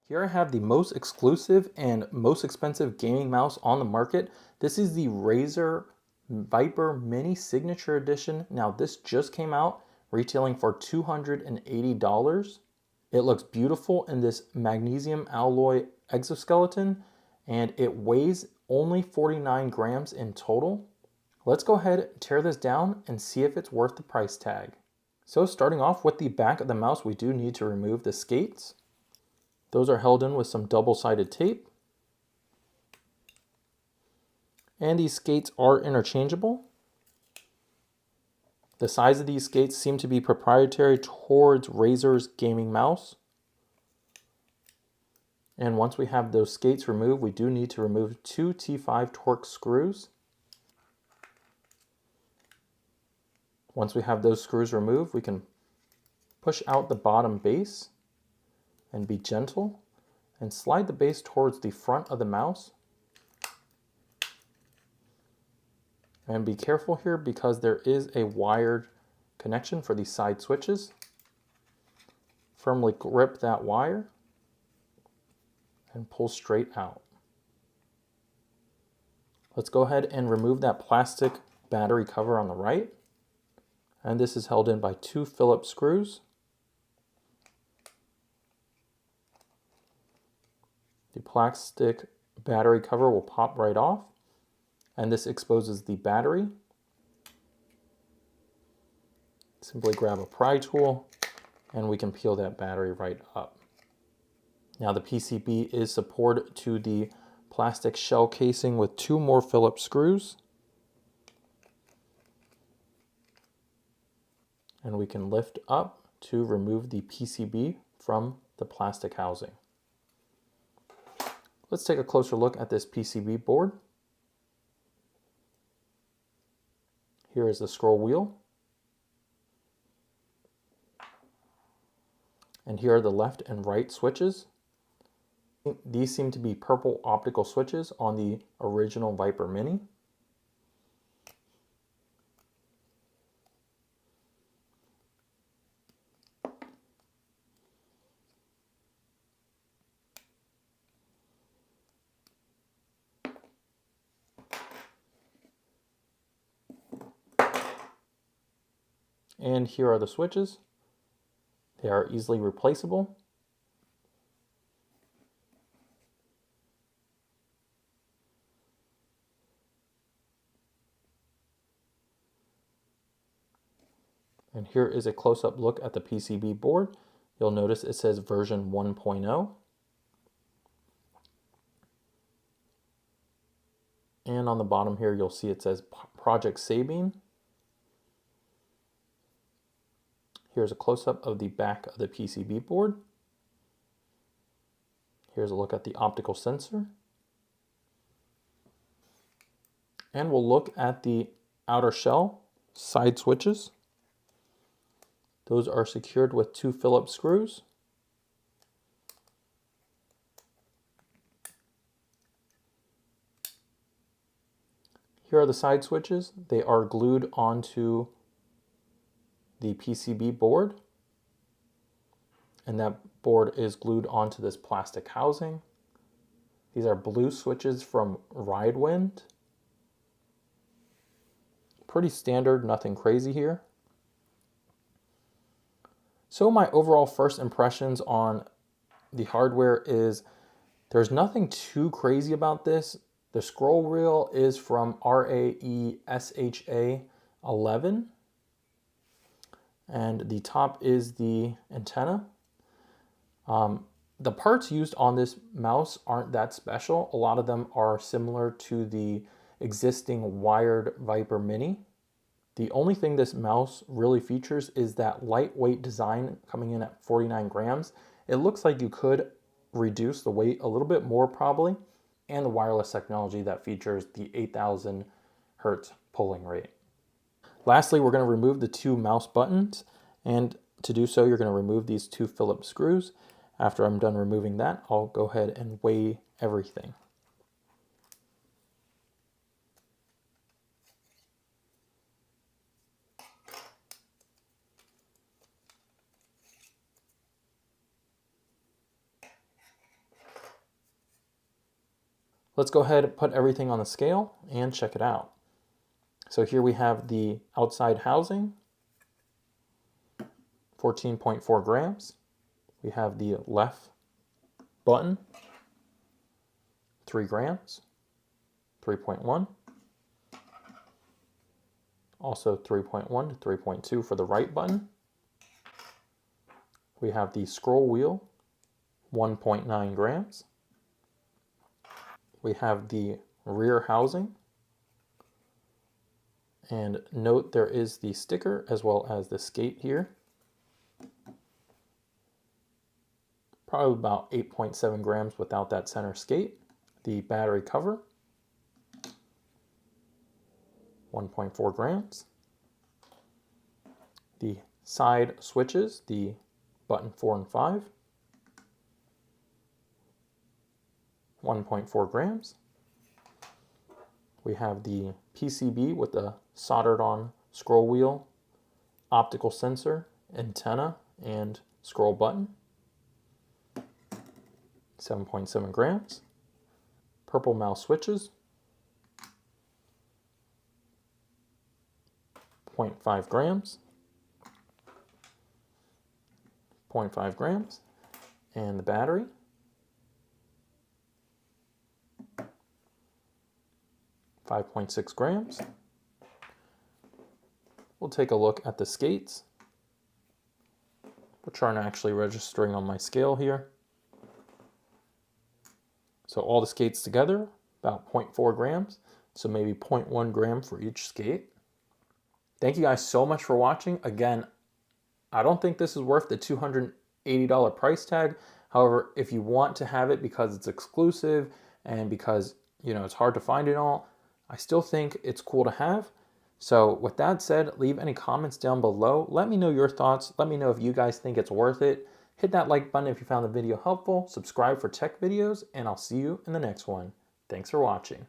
Here I have the most exclusive and most expensive gaming mouse on the market. This is the Razer Viper Mini Signature Edition. Now this just came out, retailing for $280. It looks beautiful in this magnesium alloy exoskeleton, and it weighs only 49 grams in total. Let's go ahead and tear this down and see if it's worth the price tag. So starting off with the back of the mouse, we do need to remove the skates. Those are held in with some double-sided tape. And these skates are interchangeable. The size of these skates seem to be proprietary towards Razer's gaming mouse. And once we have those skates removed, we do need to remove 2 T5 Torx screws. Once we have those screws removed, we can push out the bottom base and be gentle and slide the base towards the front of the mouse. And be careful here because there is a wired connection for these side switches. Firmly grip that wire and pull straight out. Let's go ahead and remove that plastic battery cover on the right. And this is held in by 2 Phillips screws. The plastic battery cover will pop right off, and this exposes the battery. Simply grab a pry tool and we can peel that battery right up. Now the PCB is supported to the plastic shell casing with 2 more Phillips screws. And we can lift up to remove the PCB from the plastic housing. Let's take a closer look at this PCB board. Here is the scroll wheel. And here are the left and right switches. These seem to be purple optical switches on the original Viper Mini. And here are the switches. They are easily replaceable. And here is a close-up look at the PCB board. You'll notice it says version 1.0. And on the bottom here, you'll see it says Project Sabine. Here's a close-up of the back of the PCB board. Here's a look at the optical sensor. And we'll look at the outer shell side switches. Those are secured with 2 Phillips screws. Here are the side switches. They are glued onto the PCB board, and that board is glued onto this plastic housing. These are blue switches from Ridewind. Pretty standard, nothing crazy here. So my overall first impressions on the hardware is there's nothing too crazy about this. The scroll wheel is from Razer 11. And the top is the antenna. The parts used on this mouse aren't that special. A lot of them are similar to the existing wired Viper Mini. The only thing this mouse really features is that lightweight design coming in at 49 grams. It looks like you could reduce the weight a little bit more probably, and the wireless technology that features the 8,000 hertz polling rate. Lastly, we're going to remove the 2 mouse buttons, and to do so, you're going to remove these 2 Phillips screws. After I'm done removing that, I'll go ahead and weigh everything. Let's go ahead and put everything on the scale and check it out. So here we have the outside housing, 14.4 grams. We have the left button, 3 grams, 3.1. Also 3.1 to 3.2 for the right button. We have the scroll wheel, 1.9 grams. We have the rear housing. And note there is the sticker as well as the skate here. Probably about 8.7 grams without that center skate. The battery cover, 1.4 grams. The side switches, the button 4 and 5, 1.4 grams. We have the PCB with the soldered on scroll wheel, optical sensor, antenna, and scroll button, 7.7 grams. Purple mouse switches, 0.5 grams, 0.5 grams, and the battery, 5.6 grams. We'll take a look at the skates, which aren't actually registering on my scale here. So all the skates together, about 0.4 grams, so maybe 0.1 gram for each skate. Thank you guys so much for watching. Again, I don't think this is worth the $280 price tag. However, if you want to have it because it's exclusive and because, you know, it's hard to find it all, I still think it's cool to have. So with that said, leave any comments down below. Let me know your thoughts. Let me know if you guys think it's worth it. Hit that like button if you found the video helpful. Subscribe for tech videos, and I'll see you in the next one. Thanks for watching.